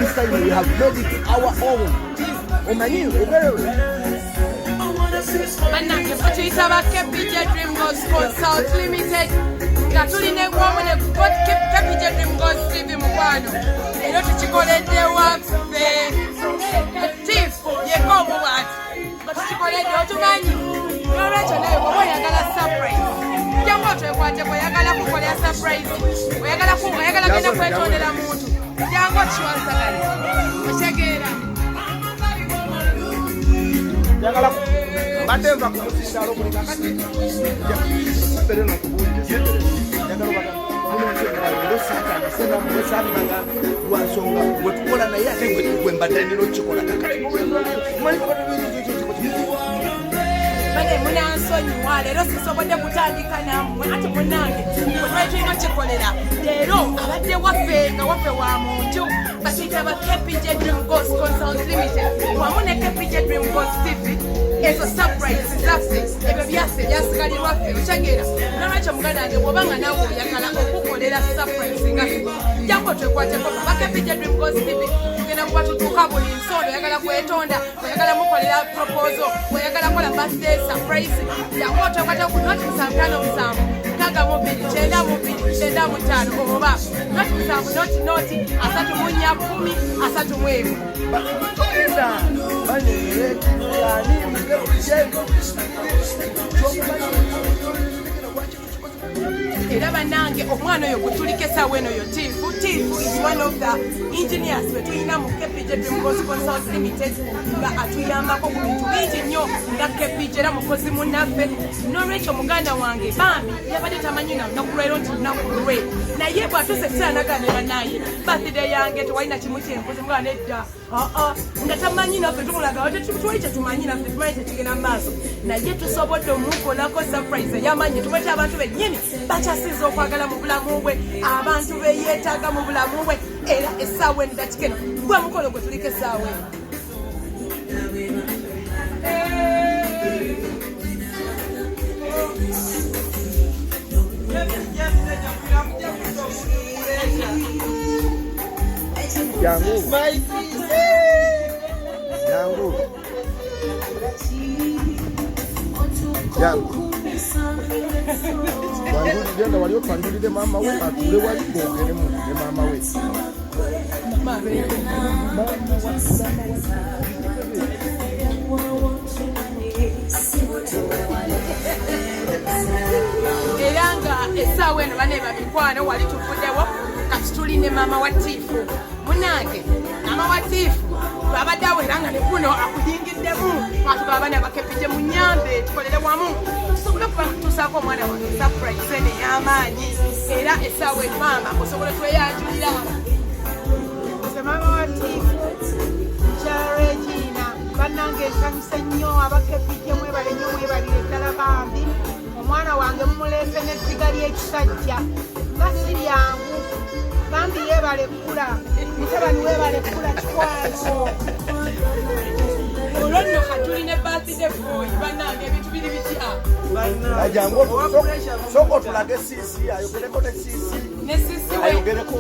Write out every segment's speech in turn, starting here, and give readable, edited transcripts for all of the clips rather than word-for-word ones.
This time we have made it our own. Dream Gospel South Limited. Katulina gwamune God Kepije Dream God TV mukwano. Ero tukikolede waffe. Chief yekomo wati. Tukikolede otumanyi. Olwekyo naye bw'oba oyagala surprise. Jangu otwekwate bw'oyagala kukolera surprise. Oyagala genda kwetondera muntu. Jangu okiwasagala. Otegeera. Yagala batemba kumusindalo buli kakati. Pere no kubunja. Yagala wansonga wetukola naye ate gwembataniro kikola kakati. Bane munansonyiwa leero sisobodde kutandika nammwe ate munnange twetulina kikolera leero abadde waffe nga waffe wa muntu bakiyita ba Kepije Dream Ghost Consult Limited wamu ne Kepije Dream Ghost TV ezo surprise zaffe ebyo byaffe byasigalirwaffe okitegeera nolwekyo muganda wange bw'obanga nawe oyagala okukolera surprise nga jangu twekwateko ba Kepije Dream Ghost TV tugenda kuba tutuuka buli nsonda oyagala kwetonda oyagala mukolera proposal oyagala kola birthday surprise jangu twekwateko ku noti 57 kaga mubiri 925 oba noti 7 noti 3 10 31 Togenda banyere yani era bannange omwana oyo gutulika essaawa eno yo Tifu is one of the engineers we tulina mu Kepije Dream Ghost Consult Limited nga atuyambako ku bintu bingi nnyo nga Kepije era mukozi munnaffe n'olwekyo muganda wange bambi yabadde tamanyi na lunaku lwero nti lunaku lwe naye bw'atuuse siranaganira naye birthday yange tewalina kimu kyenkoze mugana nedda nga tamanyi naffe tumulagawo tetuwali tetumanyi naffe tumanyi tekigenda mu maaso naye tusobodde omukolako surprise ey'amanyi tumwete abantu bennyini bakyasinza okwagala mu bulamu bwe abantu beyeetaaga mu bulamu bwe era essaawa eno dakika eno gwe mukolo gwe tuliko essaawa eno Jangu. Wangulidde wali otwangulidde maama we atule wali boogere mu ne maama we. era nga essaawa eno bane babikwano wali tuvuddewo kati tuline maama wa Tifu munange maama wa Tifu twabadde awo era nga ne kuno akuyingiddemu atugaba abaana bakepije mu nnyambe tukolere wamu tusobole okuba tusaako omwana wange surprise eno ey'amaanyi era essaawa eno maama osobole tweyanjulira maama wa Tifu Regina bannange nsanyusa nnyo abakepije mwebale nnyo mwebalire ddala bambi omwana wange mumuleese n'eddiga ly'ekisajja nga si lyangu bambi yeebale kkula mutabani weebale kkula kikwalo olwo nno katulina birthday boy bannange ebintu biri bitya ajangu soko tulage sisi ayogereko ne sisi ne sisi ayogereko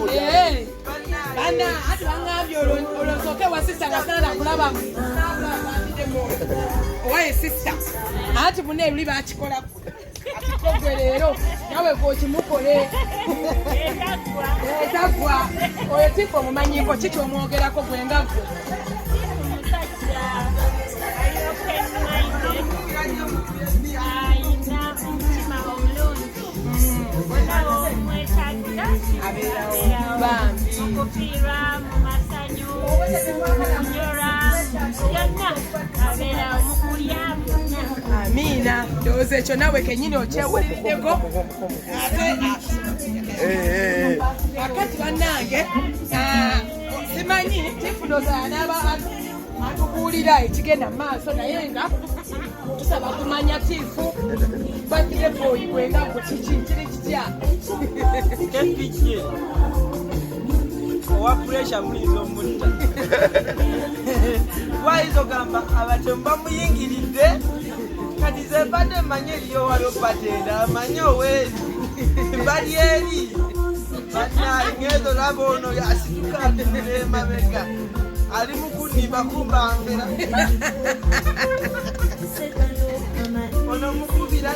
bana ati bangambye olosooke wa sista nga sala kulaba owaye sista ati mune ebuli bakikola ati kogwe leero nawe gwokimukole etagwa oyo tifa omumanyiko kiki omwogerako gwengagwe Amina, ndowooza ekyo nawe kennyini okyewuliriddeko akati bannange simanyi tifunoza anaaba atubuulira ekigenda mu maaso naye nga tusaba kumanya tiifu birthday boy gwengagwe kiki kiri kitya kepiki owa puresha muyinza omutta wayinza ogamba abatemu bamuyingiridde kati ze mbadde manye eriyo waliwo batenda amanye oweeri bali eri banaali ngezo laba ono yasituka atunira emabega ali mukunimba kumbambera ono mukubira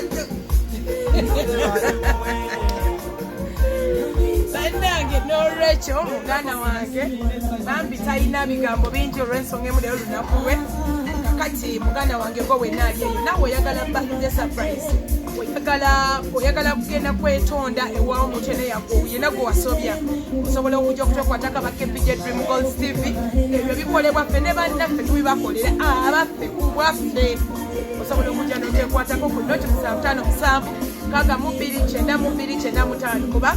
bannange n'olwekyo muganda wange bambi talina bigambo bingi olw'ensonga emu leero lunaku lwe kakati muganda wange gwe wenna ali eyo nawe oyagala birthday surprise oyagala kugenda kwetonda ewa omuntu yenna gwe wasobya osobola okujja okutokwatako bakepije Dream Gold TV ebyo bikolebwa ffe ne bannaffe tubibakolera abaffe ku bwaffe osobola okujja n'okyekwatako ku noti 757 kaga mu 29295 kuba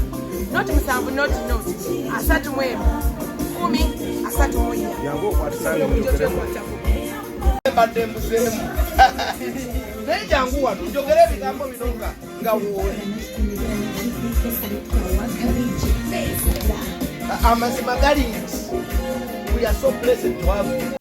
noti 7 noti 31 10 yangu okwatisanga mbadde mbuzeemu naye jangu wano njogera ebigambo bino nga wooli amazima gali nti we are so blessed to have you.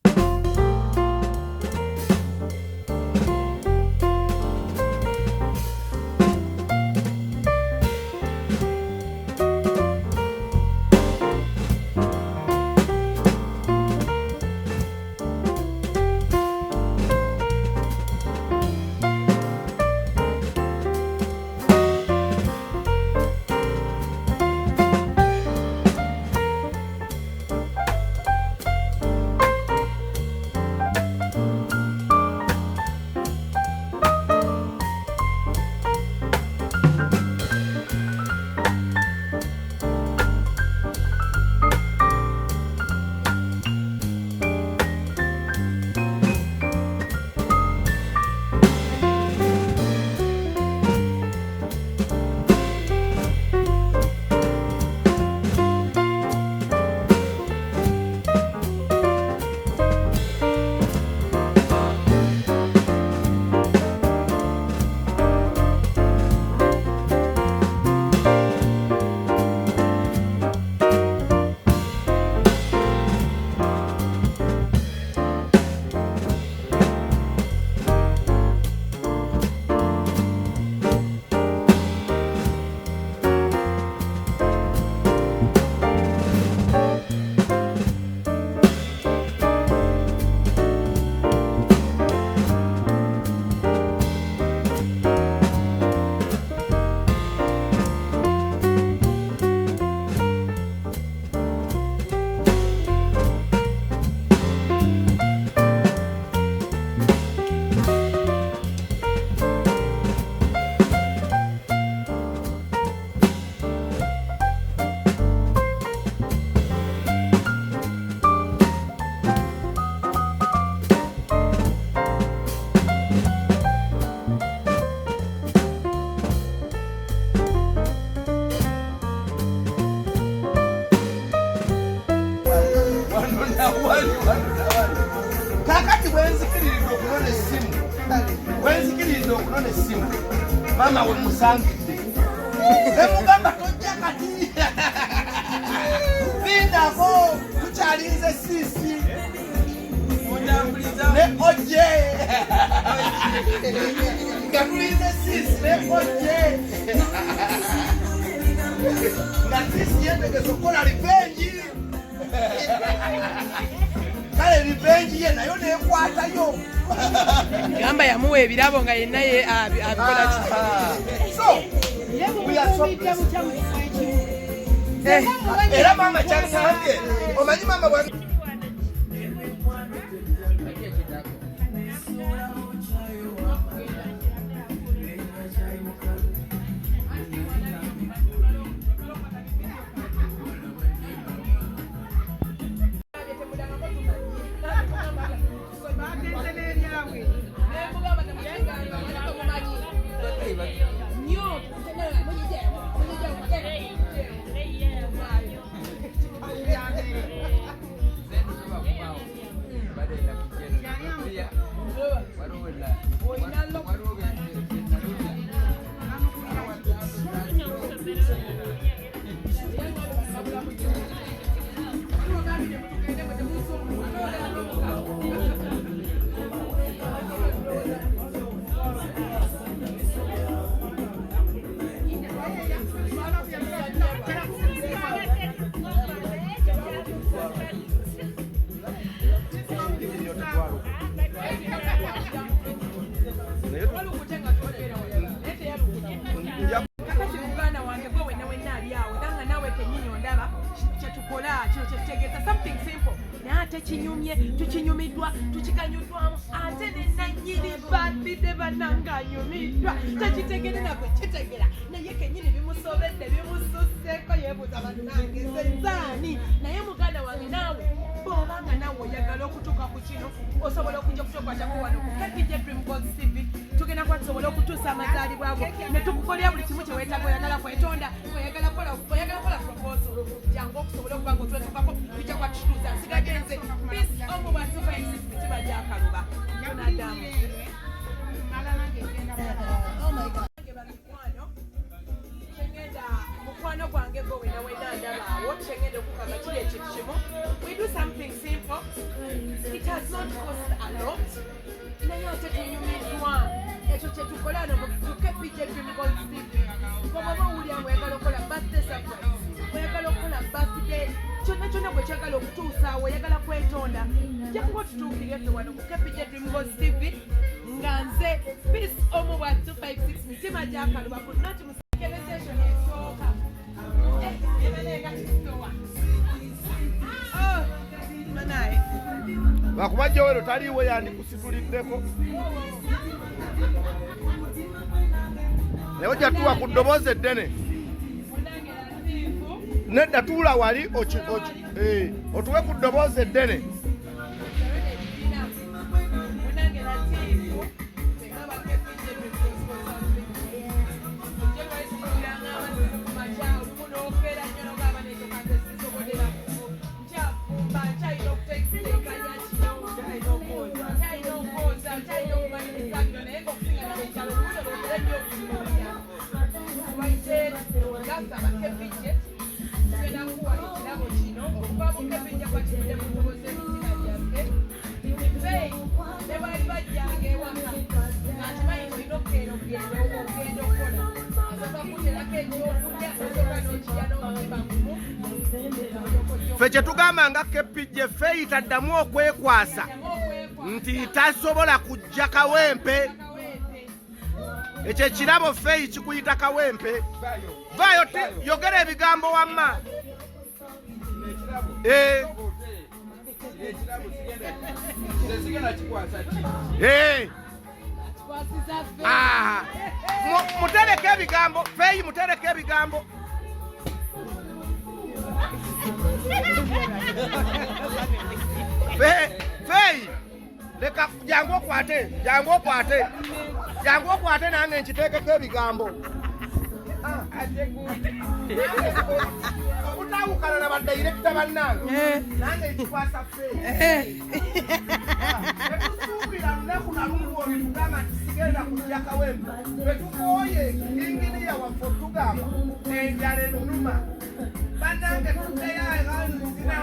kakati wenzikiriza okunona essimu wenzikiriza okunona essimu mama we musangidde nemugamba tojja kati Bindako tuchalinze sisi ne oje ngakulize sisi ne oje nga sisi yendege sokola revenge kale revenge ye nayo nekwatayo gamba yamuwa ebirabo nga yenna ye abikola ki so we are so era mama chansange omanyi mama bwa tukinyumiddwa tukikanyuddwamu ate nenanyini badde bananganyumiddwa tekitegerera kwe kitegera naye kenyini bimusobedde bimususseeko yeebuuza bannange senzaani naye muganda wange naawe bw'obanga naawe oyagala okutuuka ku kino osobola okujja kutokwatako wano ku KPJ Dream Goals TV tugenda kuba tusobola okutuusa amazaalibwa ago ne tukukolera buli kimu kye weetaaga oyagala kwetonda oyagala kola proposal jangu okusobola okuba nga otwetukako tujja kuba tutuuza nsigagenze Miss Omukozi mitima gyakaluba Jonadamu mukwano gwange gwe wena ndabaawo kyengenda okukaba kiri ekyo kimu we do something simple it has not cost a lot naye ate tunyumiddwa ekyo kye tukola no mu KPJ Dream Goals TV bw'oba owulira oyagala okukola birthday surprise oyagala okukola birthday kyonna bwe kyagala okutuusa oyagala kwetonda nja kuba otutuukirye ffe wano ku KPJ Dream Goals TV nga nze Miss Omukozi 256 mitima gyakaluba ku noti musekelesation esooka ebenenga kistowa manaye bakubajja wero taliiwe yandikusituliddeko naye ojja tuwa ku ddoboozi eddene nedda tuula wali otuwe ku ddoboozi eddene ffe kye tugamba nga KPJ ffe itaddamu okwekwasa nti tasobola kujja kawempe ekyo ekirabo ffe kikuyita kawempe vaayo yogera ebigambo wamma mutereke ebigambo ffe mutereke ebigambo fei leka jangu okwate nange nkiteekeko ebigambo okutawukana na badirekita bannange nange nkikwasa fei etusuubira lunaku nalumu olutugamba nti genda kujja kawempe betukoye inginiya waffe tugamba enjala enuma bannange tuteyaeanzina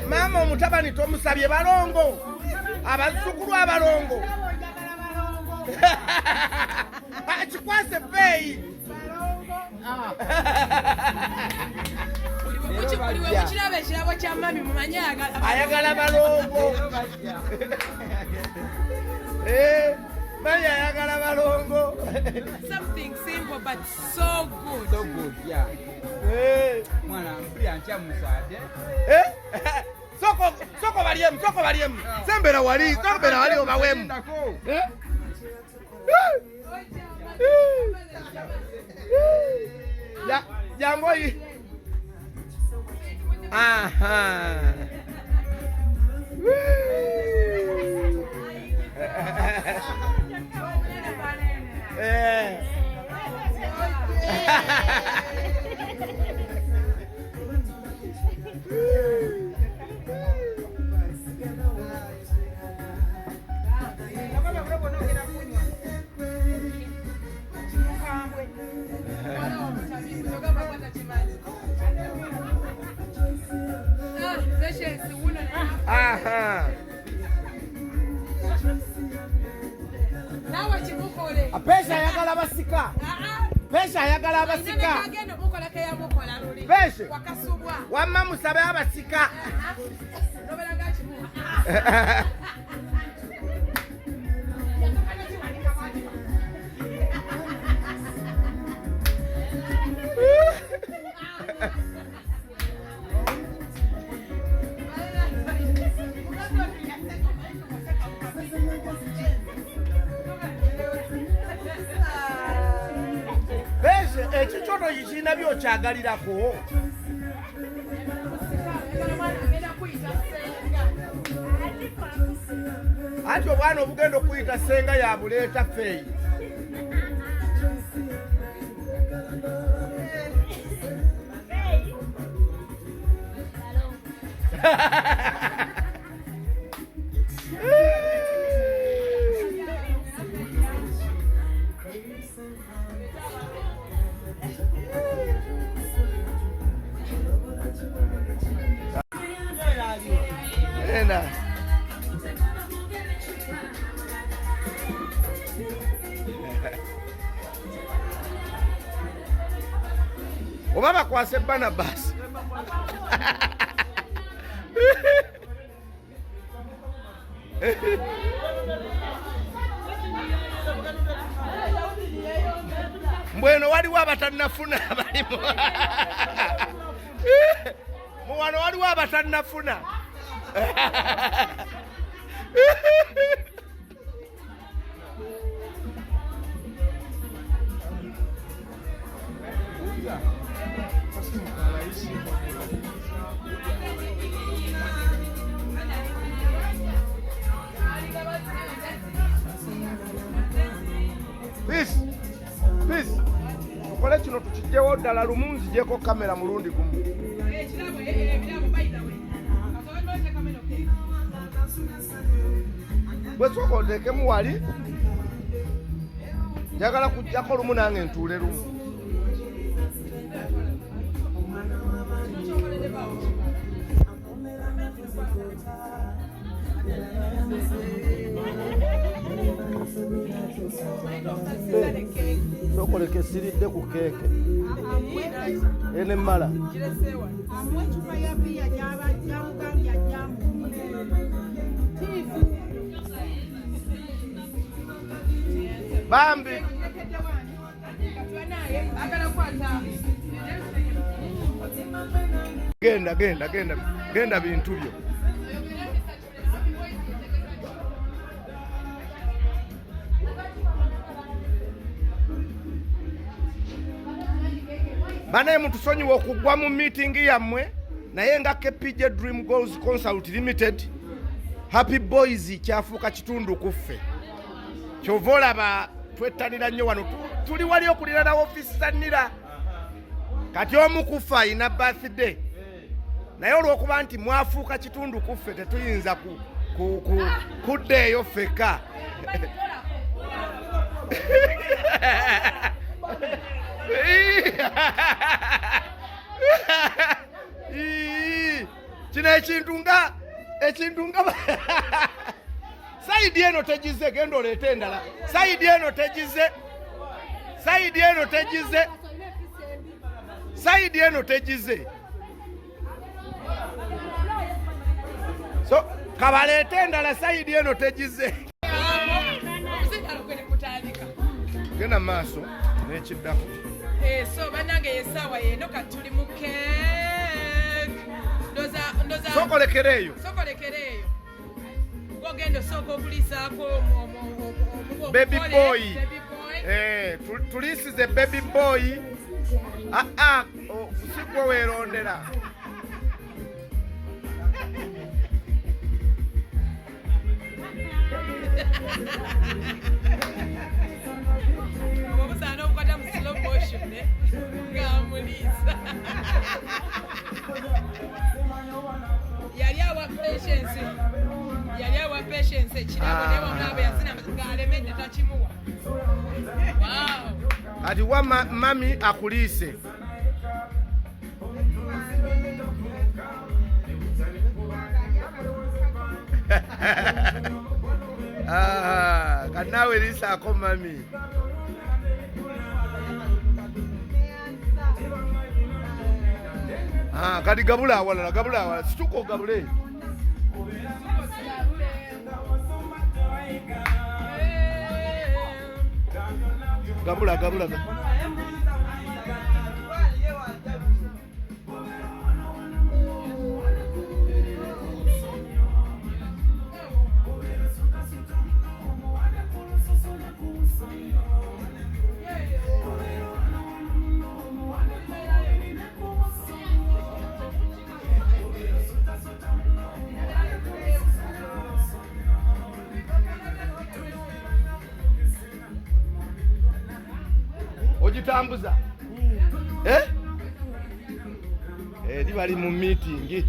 mama omutabani tomusabye balongo abazzukulu abalongo kikwase feeyi kiraba ekirabo kya mami mumanye ayagala balongo mami ayagala balongo something simple but so good. So good, yeah. Mwana mpuli antya musade. Soko baliemu. Sembera wali obawemu. Jangoyi. Aha. Pesha ayagala basika. Pesha ayagala basika. Pesha. Wamma musabe abasika. Ekikyoto kikirina byokyagalirako. Ati obwana obugenda okuyita senga yabuleeta feeyi. Oba bakwase Barnabas. Mbweno waliwo abatannafuna abalimu. Muwano waliwo abatannafuna. Please. Okole kino tukijjewo ddala lumu nzijeko kamera mulundi gumu. Bwesooka oteekemu wali njagala kujjako lumu nange ntuule lumu. Sokoleke siridde ku keeke ene mmala bambi genda bintu byo. Banaye mutusonyiwa okugwa mu meeting yammwe naye nga KPJ Dream Goals Consult Limited Happy Boys kyafuuka kitundu kuffe. Kyova olaba twettanira nnyo wano. Tuli wali okulira na ofiisi za Nira. Kati omu kufa ina birthday. Naye olw'okuba nti mwafuuka kitundu kuffe tetuyinza kuddeeyo ffeka. Kino ekintu nga sayidi eno tegize, genda oleete endala. Sayidi eno tegize. So kabaleete endala, sayidi eno tegize. Genda maaso n'ekiddako. So bannange yesaawa yeno kati tuli mu keeki. Sokolekereeyo. Ogenda osooka okuliisaako Baby boy. Tuliisize baby boy. Sigwe weerondera. omusaana omukwata mu slow motion ng'amuliisa. yali awa patience ekirabo naye wamulaba yazina ng'alemedde takimuwa. Kati wa mami akuliise. Kati naawe liisaako mami. Kati gabula awalala, situka ogabule. Gabula. Ogitambuza. Bali mu meeting.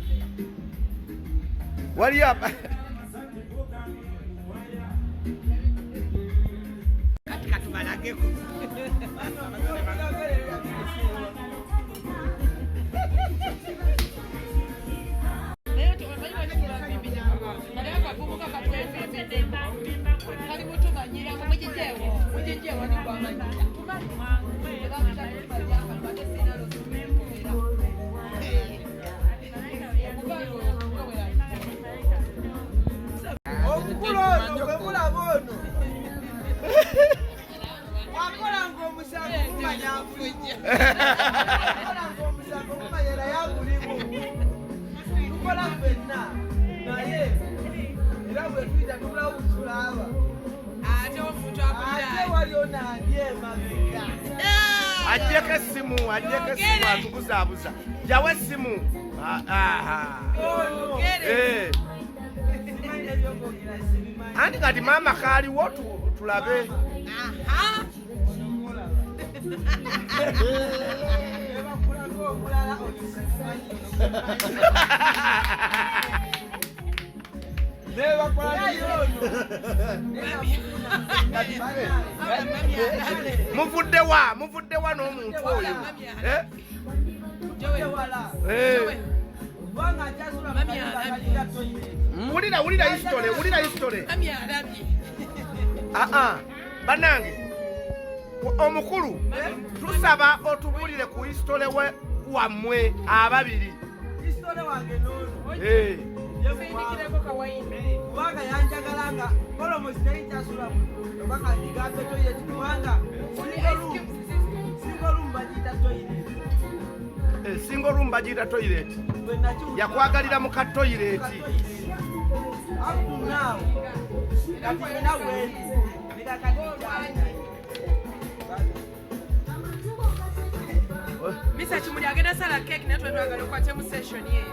Wali apa? Katubalageko. Ajjeko essimu atukuzaabuza. Yawe essimu. Anti kati maama kaaliwo tulabe. Muvudde wa n'omuntu oyo. Wulira history. Bannange omukulu tusaba otubulire ku history wammwe ababiri. Kubanga yanjagalanga almost teri kyasula kubanga ndigambe toilet kubanga single room bagiyita toilet. Yakwagalira mu ka toilet. Misa Chimuli agenda sala cake netwe twagala okwate mu session ye.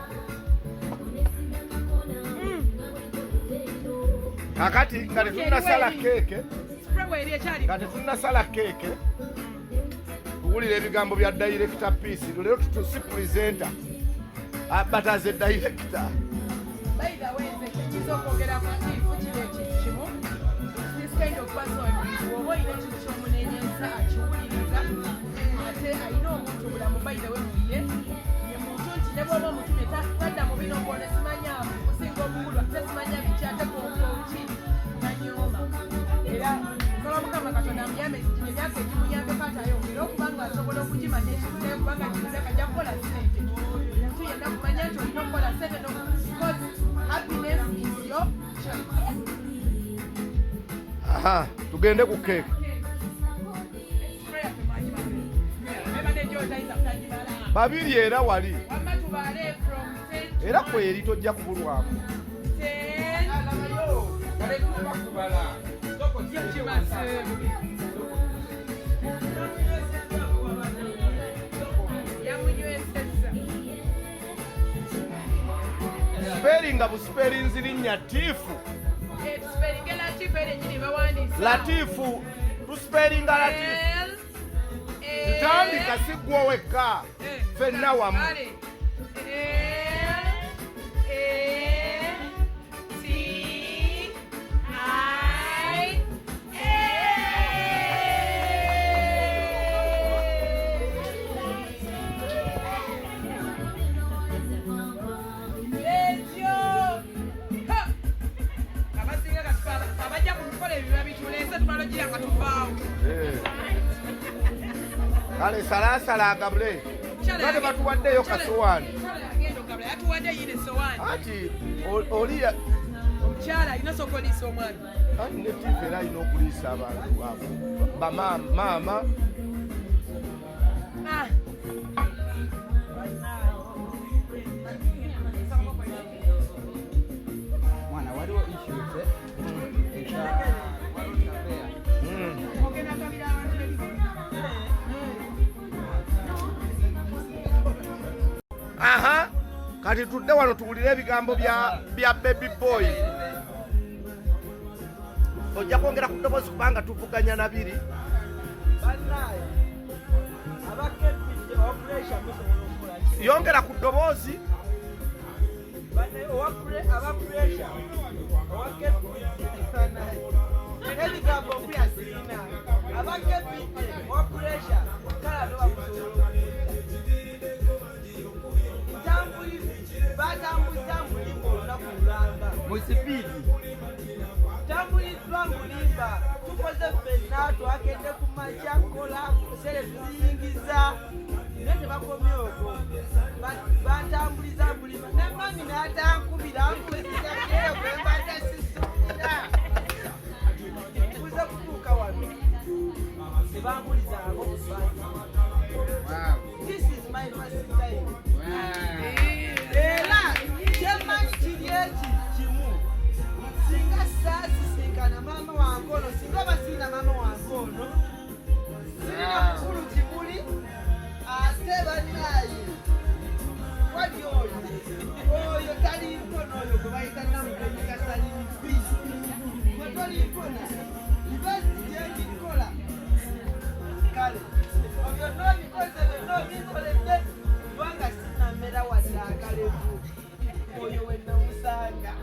kakati nga tetunnasala keeke Spray ekyali. nga tetunnasala keeke tuwulira ebigambo bya director peace lero tutusi presenter but as a director By the way, nze kizokwogera ku kifu kiri ekintu kimu. This kind of person bw'oba olina ekintu ky'omunenyeza akiwuliriza ate alina omuntu bulamu by the way muye ye muntu nti ne bw'oba omutumye tadda mu bino ng'one simanya kusinga obukulu ate simanya biki ate konki nanyooma era nsaba Mukama Katonda amuyambe emyaka egimuyambeko ate ayongere okuba nga asobola okugimanya ekintu naye kubanga kimuzeka ajja kukola ssente omuntu yenna kumanya nti olina okukola ssente because happiness is your choice. aha tugende ku keeke babiri era wali era kweri tojja kubulwamu speringa busiperinzi linnya tiifu latiifu tusiperinga latiifu tutandika siggwa wekka ffenna wamu kale salasala agabule bate batuwaddeyo kasowaani ati oliya omukyala alina sokoliisa omwana ati ne tiifu era alina okuliisa abantu abo bamaama mwana waliwo issues aha kati tudde wano tuwulire ebigambo bya baby boy ojja kwongera ku ddoboozi kubanga tuvuganya nabiri yongera ku ddoboozi ebigambo byasirina abakepite opuresha kala batambulimbwa olunaku lulamba musipidi tambulizwa mulimba tukoze ffenna twagende ku makya kola sere tuziyingiza naye tebakomye okwo batambuliza mulimba nemami n'atankubira nkuzizaeyo gwembadde sisubira kuze kutuuka wano tebambulizaako this is my first time era kyemanyi kiri eki kimu singa saasisinkana maama wange ono singa basiina maama wange ono sirina mukulu kibuli ate bannaaye wali oyo talimpona oyo gwe bayita namugemikasalimpi gwe tolimpona ibasijengikola kale obyo nobikoze nobikoledde kubanga sinamera wadde akalevu oyo wenamusanga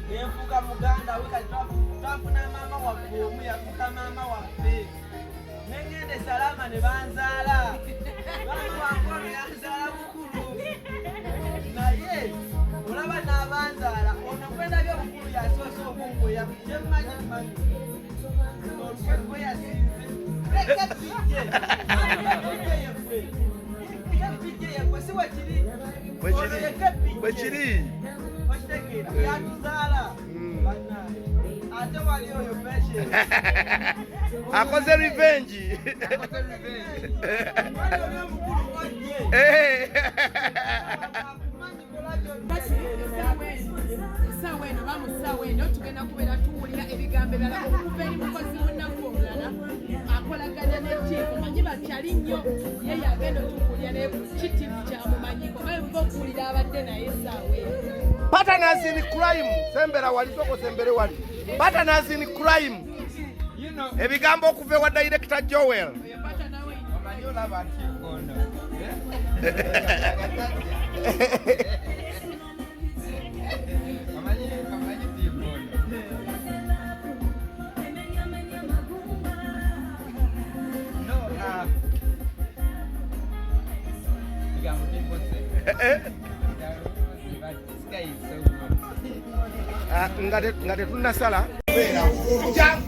nenfuka muganda we kati twafuna maama waffe omu yafuka maama waffe negende salama ne banzaala maama wange ono yanzaala mukulu naye olaba n'abanzaala ono gwendabye omukulu yasoose okungweya kyemmanyi mmanyi olukwe yasinze ekepijje yeffe si wekiri bwekiri okitegeera yatuzaala ate wali oyo peshe akoze revenge omukulu ojje essaawa eno bamusaawa eno tugenda kubeera tuwulira ebigambo ebirala okuva eri mukozi munnaku omulala bakolaganya ne chief manyi bakyali nnyo ye yagenda otukulya ne kitiifu kyamumanyiko naye mva okuwulira abadde naye saawe Partners in crime. Sembera wali soko sembere wali. Partners in crime. Ebigambo okuva wa director Joel. Ngate tunasala. Jam.